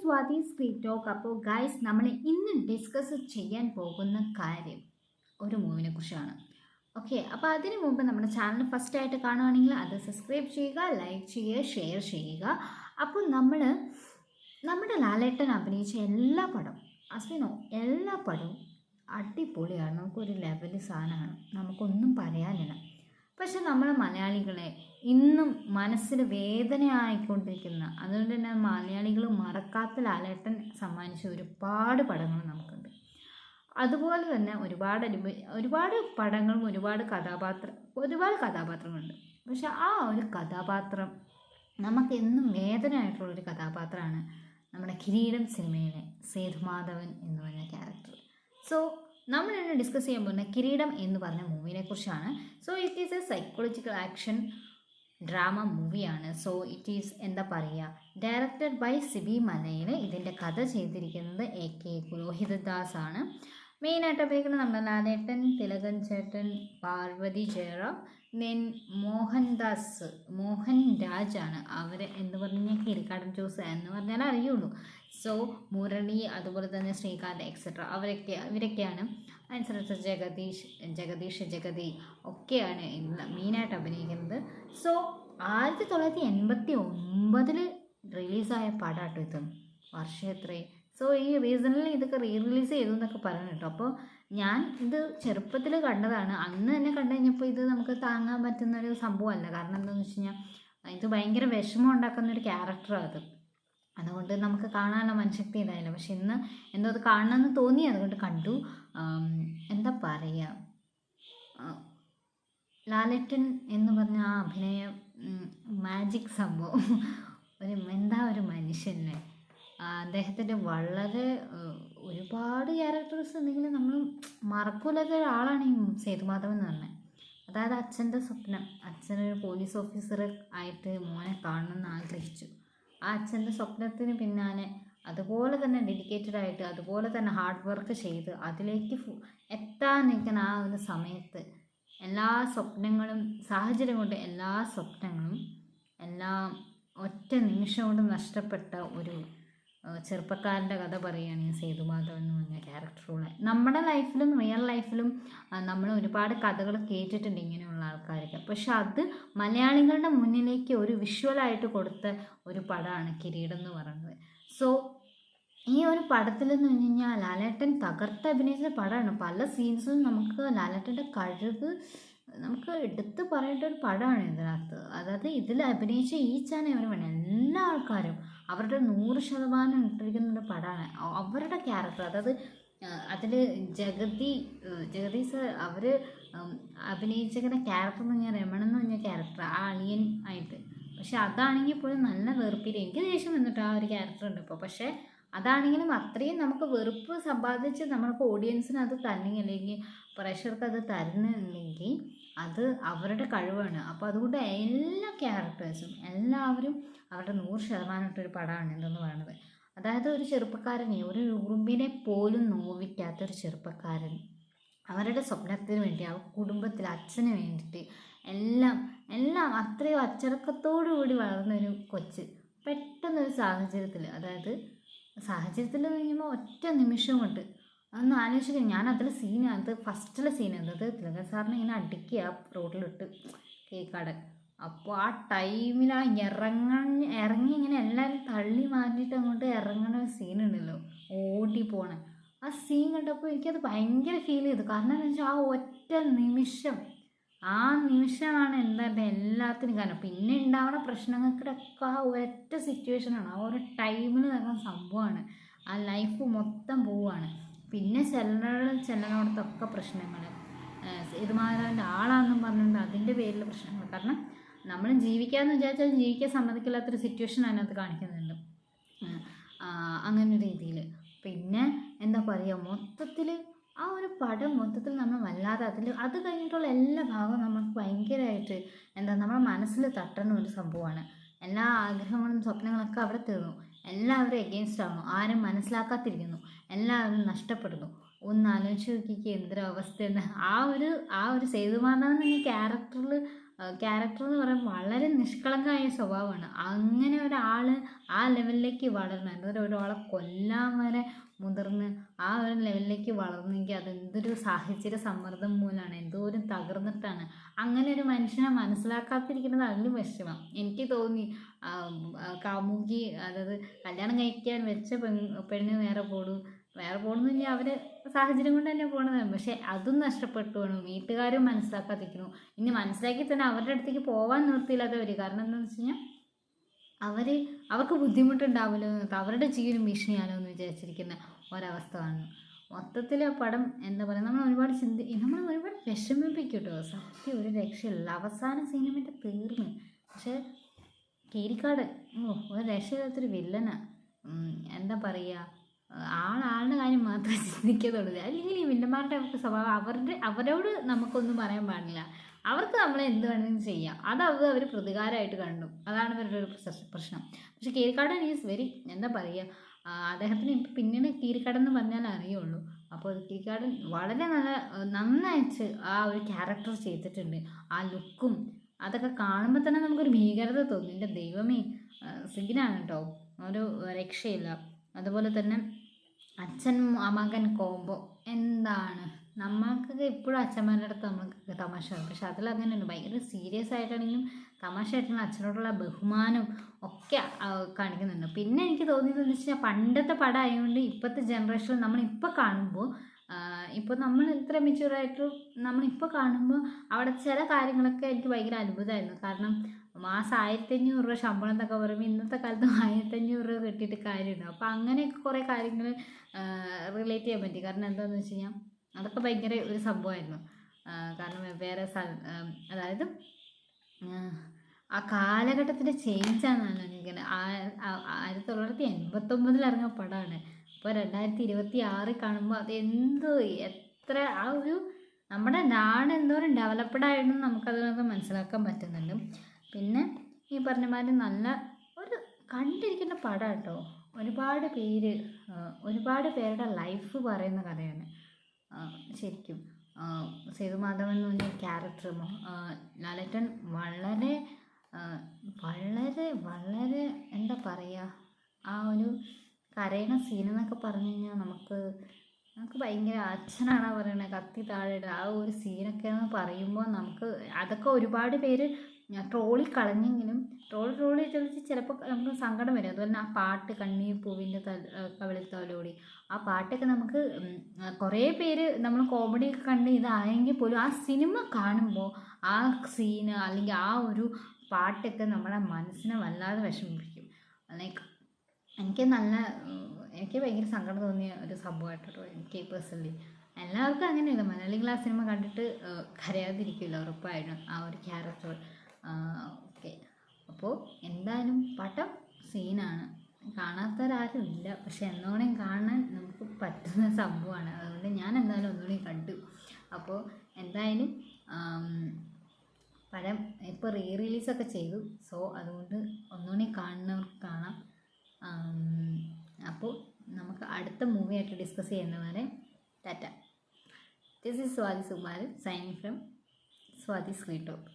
Swathi screen talk. അപ്പോൾ guys, നമ്മൾ ഇന്ന് ഡിസ്കസ് ചെയ്യാൻ പോകുന്ന കാര്യം ഒരു മൂവിനെ കുറിച്ചാണ്. ഓക്കെ, അപ്പോൾ അതിന് മുമ്പ് നമ്മുടെ ചാനൽ ഫസ്റ്റ് ആയിട്ട് കാണുകയാണെങ്കിൽ അത് സബ്സ്ക്രൈബ് ചെയ്യുക, ലൈക്ക് ചെയ്യുക, ഷെയർ ചെയ്യുക. അപ്പോൾ നമ്മുടെ ലാലേട്ടൻ അഭിനയിച്ച എല്ലാ പടവും, അസ്മിനോ എല്ലാ പടവും അടിപൊളിയാണ്. നമുക്കൊരു ലെവല് സാധനമാണ്, നമുക്കൊന്നും പറയാനില്ല. പക്ഷെ നമ്മൾ മലയാളികളെ ഇന്നും മനസ്സിൽ വേദനയായിക്കൊണ്ടിരിക്കുന്ന, അതുകൊണ്ട് തന്നെ മലയാളികൾ മറക്കാത്ത ലാലേട്ടൻ സമ്മാനിച്ച ഒരുപാട് പടങ്ങൾ നമുക്കുണ്ട്. അതുപോലെ തന്നെ ഒരുപാട് പടങ്ങളും ഒരുപാട് കഥാപാത്രങ്ങളുണ്ട്. പക്ഷെ ആ ഒരു കഥാപാത്രം നമുക്ക് എന്നും വേദനയായിട്ടുള്ളൊരു കഥാപാത്രമാണ് നമ്മുടെ കിരീടം സിനിമയിലെ സേതുമാധവൻ എന്ന് പറഞ്ഞ ക്യാരക്ടർ. സോ നമ്മൾ ഇന്ന് ഡിസ്കസ് ചെയ്യാൻ പോകുന്ന കിരീടം എന്ന് പറഞ്ഞ മൂവിനെ കുറിച്ചാണ്. So it is A psychological action drama മൂവിയാണ്. സോ ഇറ്റ് ഈസ് എന്താ പറയുക, ഡയറക്റ്റഡ് ബൈ സിബി മലയിൽ. ഇതിൻ്റെ കഥ ചെയ്തിരിക്കുന്നത് AK പുരോഹിതദാസ് ആണ്. മെയിനായിട്ട് അഭിനയിക്കുന്നത് നമ്മുടെ ലാലേട്ടൻ, തിലകൻ ചേട്ടൻ, പാർവതി ജയറാം, ദെൻ മോഹൻ രാജാണ്. അവർ എന്ന് പറഞ്ഞാൽ കിരിക്കാടൻ ജോസ് എന്ന് പറഞ്ഞാൽ അറിയുള്ളൂ. സോ മുരളി, അതുപോലെ തന്നെ ശ്രീകാന്ത് എക്സെട്ര ഇവരൊക്കെയാണ്. അനുസരിച്ച് ജഗതി ഒക്കെയാണ് മെയിനായിട്ട് അഭിനയിക്കുന്നത്. സോ 1989 റിലീസായ പടാട്ടോ ഇത്. വർഷം എത്രയും. സോ ഈ റീസണിൽ ഇതൊക്കെ റിലീസ് ചെയ്തു എന്നൊക്കെ പറഞ്ഞു കേട്ടോ. അപ്പോൾ ഞാൻ ഇത് ചെറുപ്പത്തിൽ കണ്ടതാണ്. അന്ന് തന്നെ കണ്ടു കഴിഞ്ഞപ്പോൾ ഇത് നമുക്ക് താങ്ങാൻ പറ്റുന്നൊരു സംഭവമല്ല. കാരണം എന്താണെന്ന് വെച്ച് കഴിഞ്ഞാൽ ഇത് ഭയങ്കര വിഷമം ഉണ്ടാക്കുന്നൊരു ക്യാരക്ടറാണ് അത്. അതുകൊണ്ട് നമുക്ക് കാണാനുള്ള മനഃശക്തി ഇതായില്ല. പക്ഷെ ഇന്ന് എന്തോ അത് കാണണമെന്ന് തോന്നി, അതുകൊണ്ട് കണ്ടു. എന്താ പറയുക, ലാലേട്ടൻ എന്ന് പറഞ്ഞ ആ അഭിനയം മാജിക് സംഭവം. ഒരു മനുഷ്യനെ, അദ്ദേഹത്തിൻ്റെ വളരെ ഒരുപാട് ക്യാരക്ടേഴ്സ് ഉണ്ടെങ്കിലും നമ്മൾ മറക്കൂലാത്ത ഒരാളാണ് ഈ സേതുമാധവൻ എന്ന് പറഞ്ഞത്. അതായത് അച്ഛൻ്റെ സ്വപ്നം, അച്ഛനൊരു പോലീസ് ഓഫീസർ ആയിട്ട് മോനെ കാണണമെന്ന് ആഗ്രഹിച്ചു. ആ അച്ഛൻ്റെ സ്വപ്നത്തിന് പിന്നാലെ അതുപോലെ തന്നെ ഡെഡിക്കേറ്റഡ് ആയിട്ട്, അതുപോലെ തന്നെ ഹാർഡ് വർക്ക് ചെയ്ത് അതിലേക്ക് എത്താൻ നിൽക്കുന്ന ആ ഒരു സമയത്ത് എല്ലാ സ്വപ്നങ്ങളും, സാഹചര്യം കൊണ്ട് എല്ലാ സ്വപ്നങ്ങളും എല്ലാം ഒറ്റ നിമിഷം കൊണ്ട് നഷ്ടപ്പെട്ട ഒരു ചെറുപ്പക്കാരൻ്റെ കഥ പറയുകയാണ് ഈ സേതുമാധവൻ എന്ന് പറഞ്ഞ ക്യാരക്ടറുള്ള. നമ്മുടെ ലൈഫിലും റിയൽ ലൈഫിലും നമ്മൾ ഒരുപാട് കഥകൾ കേട്ടിട്ടുണ്ട് ഇങ്ങനെയുള്ള ആൾക്കാരൊക്കെ. പക്ഷെ അത് മലയാളികളുടെ മുന്നിലേക്ക് ഒരു വിഷ്വലായിട്ട് കൊടുത്ത ഒരു പടമാണ് കിരീടം എന്ന് പറയുന്നത്. സോ ഈ ഒരു പടത്തിൽ എന്ന് പറഞ്ഞു കഴിഞ്ഞാൽ ലാലേട്ടൻ അഭിനയിച്ച പടമാണ്. പല സീൻസിലും നമുക്ക് ലാലേട്ടൻ്റെ കഴിവ് നമുക്ക് എടുത്ത് പറയേണ്ട ഒരു പടമാണ് ഇതിനകത്ത്. അതായത് ഇതിൽ അഭിനയിച്ച എല്ലാ ആൾക്കാരും അവരുടെ 100% ഇട്ടിരിക്കുന്ന ഒരു പടമാണ്. അവരുടെ ക്യാരക്ടർ, അതായത് അതിൽ ജഗതി സർ അവർ അഭിനയിച്ചിരിക്കുന്ന ക്യാരക്ടർ എന്ന് പറഞ്ഞാൽ രമണൻ എന്ന് പറഞ്ഞ ക്യാരക്ടർ, ആ അളിയൻ ആയിട്ട്. പക്ഷെ അതാണെങ്കിൽ പോലും നല്ല വെറുപ്പില്ല. എനിക്ക് ദേഷ്യം വന്നിട്ട് ആ ഒരു ക്യാരക്ടർ ഉണ്ട് ഇപ്പോൾ. പക്ഷേ അതാണെങ്കിലും അത്രയും നമുക്ക് വെറുപ്പ് സമ്പാദിച്ച് നമ്മൾക്ക് ഓഡിയൻസിന് അത് തരണമെങ്കിൽ, അല്ലെങ്കിൽ പ്രേക്ഷകർക്ക് അത് തരുന്നുണ്ടെങ്കിൽ അത് അവരുടെ കഴിവാണ്. അപ്പോൾ അതുകൊണ്ട് എല്ലാ ക്യാരക്ടേഴ്സും എല്ലാവരും അവരുടെ 100% ഇട്ടൊരു പടമാണ് എന്തെന്ന് പറയുന്നത്. അതായത് ഒരു ചെറുപ്പക്കാരനെ, ഒരു ഉറുമ്പിനെ പോലും നോവിക്കാത്തൊരു ചെറുപ്പക്കാരൻ അവരുടെ സ്വപ്നത്തിന് വേണ്ടി, ആ കുടുംബത്തിൽ അച്ഛന് വേണ്ടിയിട്ട് എല്ലാം അത്രയും അച്ചടക്കത്തോടു കൂടി വളർന്നൊരു കൊച്ച് പെട്ടെന്നൊരു സാഹചര്യത്തിൽ കഴിയുമ്പോൾ ഒറ്റ നിമിഷം കൊണ്ട് അതൊന്ന് ആലോചിക്കുക. ഞാൻ അത് ഫസ്റ്റിലെ സീൻ എന്നത് തിലകൻ സാറിനെ ഇങ്ങനെ അടിക്കുക റോഡിലിട്ട് കേക്കാടൻ. അപ്പോൾ ആ ടൈമിൽ ആ ഇറങ്ങി ഇങ്ങനെ എല്ലാവരും തള്ളി മാറ്റിയിട്ട് അങ്ങോട്ട് ഇറങ്ങണ ഒരു സീനുണ്ടല്ലോ, ഓടി പോണ ആ സീൻ കണ്ടപ്പോൾ എനിക്കത് ഭയങ്കര ഫീൽ ചെയ്തു. കാരണം എന്താ വെച്ചാൽ ആ ഒറ്റ നിമിഷമാണ് എന്താ എല്ലാത്തിനും കാരണം. പിന്നെ ഉണ്ടാവുന്ന പ്രശ്നങ്ങൾക്കിടക്ക് ആ ഒറ്റ സിറ്റുവേഷനാണ്, ആ ഒരു ടൈമിൽ നടക്കുന്ന സംഭവമാണ്. ആ ലൈഫ് മൊത്തം പോവുകയാണ്. പിന്നെ ചെല്ലനോടത്തൊക്കെ പ്രശ്നങ്ങൾ, സേതുമാധവൻ്റെ ആളാണെന്നും പറഞ്ഞിട്ടുണ്ട് അതിൻ്റെ പേരിൽ പ്രശ്നങ്ങൾ. കാരണം നമ്മൾ ജീവിക്കാമെന്ന് വിചാരിച്ചാൽ ജീവിക്കാൻ സമ്മതിക്കില്ലാത്തൊരു സിറ്റുവേഷൻ അതിനകത്ത് കാണിക്കുന്നുണ്ട്. അങ്ങനെ ഒരു രീതിയിൽ പിന്നെ എന്താ പറയുക, മൊത്തത്തിൽ ആ ഒരു പടം മൊത്തത്തിൽ നമ്മൾ വല്ലാതെ അത് കഴിഞ്ഞിട്ടുള്ള എല്ലാ ഭാഗവും നമുക്ക് ഭയങ്കരമായിട്ട് നമ്മുടെ മനസ്സിൽ തട്ടുന്ന ഒരു സംഭവമാണ്. എല്ലാ ആഗ്രഹങ്ങളും സ്വപ്നങ്ങളൊക്കെ അവിടെ തീർന്നു, എല്ലാവരും എഗെയിൻസ്റ്റ് ആവുന്നു, ആരും മനസ്സിലാക്കാതിരിക്കുന്നു, എല്ലാവരും നഷ്ടപ്പെടുന്നു. ഒന്ന് ആലോചിച്ച് നോക്കിക്കുക എന്തൊരവസ്ഥയെന്ന്. ആ ഒരു സേതുമാധവൻ എന്ന ക്യാരക്ടറിൽ ക്യാരക്ടർ എന്ന് പറയുമ്പോൾ വളരെ നിഷ്കളങ്കമായ സ്വഭാവമാണ്. അങ്ങനെ ഒരാൾ ആ ലെവലിലേക്ക് വളരണം, എന്താ ഒരാളെ കൊല്ലാൻ വരെ മുതിർന്ന് ആ ഒരു ലെവലിലേക്ക് വളർന്നെങ്കിൽ അതെന്തൊരു സാഹചര്യ സമ്മർദ്ദം മൂലമാണ്, എന്തോരം തകർന്നിട്ടാണ്. അങ്ങനെ ഒരു മനുഷ്യനെ മനസ്സിലാക്കാതിരിക്കുന്നത് അതിലും വിഷമം. എനിക്ക് തോന്നി കാമുകി, അതായത് കല്യാണം കഴിക്കാൻ വെച്ച പെണ്ണ് വേറെ പോടുന്നില്ല, അവർ സാഹചര്യം കൊണ്ട് തന്നെ പോകണതാണ്. പക്ഷെ അതും നഷ്ടപ്പെട്ടു വേണം, വീട്ടുകാരും മനസ്സിലാക്കാതിരിക്കുന്നു. ഇനി മനസ്സിലാക്കി തന്നെ അവരുടെ അടുത്തേക്ക് പോകാൻ നിർത്തിയില്ലാത്തവർ. കാരണം എന്താണെന്ന് വെച്ച് കഴിഞ്ഞാൽ അവർക്ക് ബുദ്ധിമുട്ടുണ്ടാവില്ലോ, അവരുടെ ജീവനും ഭീഷണിയാലോ എന്ന് വിചാരിച്ചിരിക്കുന്ന ഒരവസ്ഥ കാണുന്നു. മൊത്തത്തിൽ പടം എന്താ പറയുക, നമ്മൾ ഒരുപാട് വിഷമിപ്പിക്കും കേട്ടോ. സത്യം ഒരു രക്ഷയില്ല. അവസാന സിനിമയുടെ തീർന്ന്. പക്ഷെ കീരിക്കാട് ഒരു രക്ഷയില്ലാത്തൊരു വില്ലനാ. എന്താ പറയുക, ആളുടെ കാര്യം മാത്രമേ ചിന്തിക്കത്തുള്ളൂ. അല്ലെങ്കിൽ ഈ വില്ലന്മാരുടെ സ്വഭാവം അവരോട് നമുക്കൊന്നും പറയാൻ പാടില്ല. അവർക്ക് നമ്മളെ എന്ത് വേണമെങ്കിലും ചെയ്യാം. അവർ പ്രതികാരമായിട്ട് കണ്ടു. അതാണ് ഇവരുടെ ഒരു പ്രശ്നം. പക്ഷെ കീരിക്കാടൻ ഈസ് വെരി, എന്താ പറയുക, അദ്ദേഹത്തിന് ഇപ്പം പിന്നീട് കീരിക്കാടൻ എന്ന് പറഞ്ഞാൽ അറിയുള്ളൂ. അപ്പോൾ കീരിക്കാടൻ വളരെ നന്നായിട്ട് ആ ഒരു ക്യാരക്ടർ ചെയ്തിട്ടുണ്ട്. ആ ലുക്കും അതൊക്കെ കാണുമ്പോൾ തന്നെ നമുക്കൊരു ഭീകരത തോന്നും. എൻ്റെ ദൈവമേ, സീനാണ് കേട്ടോ, ഒരു രക്ഷയില്ല. അതുപോലെ തന്നെ അച്ഛൻ മകൻ കോംബോ എന്താണ്, നമ്മൾക്കൊക്കെ ഇപ്പോഴും അച്ഛന്മാരുടെ അടുത്ത് നമ്മൾക്ക് തമാശ പറയും. പക്ഷെ അതിലങ്ങനെയുണ്ട്, ഭയങ്കര സീരിയസ് ആയിട്ടാണെങ്കിലും തമാശയായിട്ടുള്ള അച്ഛനോടുള്ള ബഹുമാനം ഒക്കെ കാണിക്കുന്നുണ്ട്. പിന്നെ എനിക്ക് തോന്നിയതെന്ന് വെച്ചാൽ പണ്ടത്തെ പടം ആയതുകൊണ്ട് ഇപ്പോഴത്തെ ജനറേഷനിൽ നമ്മളിപ്പോൾ കാണുമ്പോൾ, ഇപ്പോൾ നമ്മൾ ഇത്ര മെച്യൂറായിട്ട് നമ്മളിപ്പോൾ കാണുമ്പോൾ അവിടെ ചില കാര്യങ്ങളൊക്കെ എനിക്ക് ഭയങ്കര അത്ഭുതമായിരുന്നു. കാരണം മാസം 1500 രൂപ ശമ്പളം എന്നൊക്കെ പറയുമ്പോൾ ഇന്നത്തെ കാലത്ത് 1500 രൂപ കിട്ടിയിട്ട് കാര്യമുണ്ട്. അപ്പോൾ അങ്ങനെയൊക്കെ കുറേ കാര്യങ്ങൾ റിലേറ്റ് ചെയ്യാൻ പറ്റി. കാരണം എന്താണെന്ന് വെച്ച് കഴിഞ്ഞാൽ അതൊക്കെ ഭയങ്കര ഒരു സംഭവമായിരുന്നു. കാരണം വേറെ അതായത് ആ കാലഘട്ടത്തിൻ്റെ ചേഞ്ചാണെന്നാണ് എനിക്കത്. 1989 ഇറങ്ങിയ പടമാണ്. ഇപ്പോൾ 2026 കാണുമ്പോൾ അത് എത്ര ആ ഒരു നമ്മുടെ നാട് എന്തോരം ഡെവലപ്ഡ് ആയിട്ടും നമുക്കതിനകത്ത് മനസ്സിലാക്കാൻ പറ്റുന്നുണ്ട്. പിന്നെ ഈ പറഞ്ഞമാതിരി നല്ല ഒരു കണ്ടിരിക്കുന്ന പടം കേട്ടോ. ഒരുപാട് പേരുടെ ലൈഫ് പറയുന്ന കഥയാണ് ശരിക്കും. സേതുമാധവൻ എന്ന് പറഞ്ഞ ക്യാരക്ടർ ലാലേട്ടൻ വളരെ വളരെ എന്താ പറയുക, ആ ഒരു കരയണ സീനെന്നൊക്കെ പറഞ്ഞു കഴിഞ്ഞാൽ നമുക്ക് ഭയങ്കര അച്ഛനാണ് പറയണത്, കത്തി താഴെയുടെ ആ ഒരു സീനൊക്കെ എന്ന് പറയുമ്പോൾ അതൊക്കെ ഒരുപാട് പേര് ട്രോളി കളഞ്ഞെങ്കിലും ട്രോളി ചൊല്ലിച്ച് ചിലപ്പോൾ നമുക്ക് സങ്കടം വരും. അതുപോലെ തന്നെ ആ പാട്ട് കണ്ണീർ പൂവിൻ്റെ കവിളിത്തോലോടി, ആ പാട്ടൊക്കെ നമുക്ക് കുറേ പേര് നമ്മൾ കോമഡി കണ്ട് ഇതായെങ്കിൽ പോലും ആ സിനിമ കാണുമ്പോൾ ആ സീന് അല്ലെങ്കിൽ ആ ഒരു പാട്ടൊക്കെ നമ്മളെ മനസ്സിനെ വല്ലാതെ വിഷമിപ്പിക്കും. ലൈക്ക് എനിക്ക് ഭയങ്കര സങ്കടം തോന്നിയ ഒരു സംഭവമായിട്ടോ എനിക്ക് പേഴ്സണലി. എല്ലാവർക്കും അങ്ങനെയല്ല, മലയാളികൾ ആ സിനിമ കണ്ടിട്ട് കരയാതിരിക്കില്ല ഉറപ്പായിട്ടും ആ ഒരു ക്യാരക്ടർ. ഓക്കെ, അപ്പോൾ എന്തായാലും പടം സീനാണ്, കാണാത്തവരാരും ഇല്ല. പക്ഷെ എന്നോണം കാണാൻ നമുക്ക് പറ്റുന്ന സംഭവമാണ്. അതുകൊണ്ട് ഞാൻ എന്തായാലും ഒന്നുകൂടി കണ്ടു. അപ്പോൾ എന്തായാലും പടം ഇപ്പോൾ റിലീസൊക്കെ ചെയ്തു. സോ അതുകൊണ്ട് ഒന്നുകൂടി കാണുന്നവർക്ക് കാണാം. അപ്പോൾ നമുക്ക് അടുത്ത മൂവിയായിട്ട് ഡിസ്കസ് ചെയ്യുന്നവരെ ടാറ്റ. This is Swathi Sukumaran signing from Swathi sweet talk.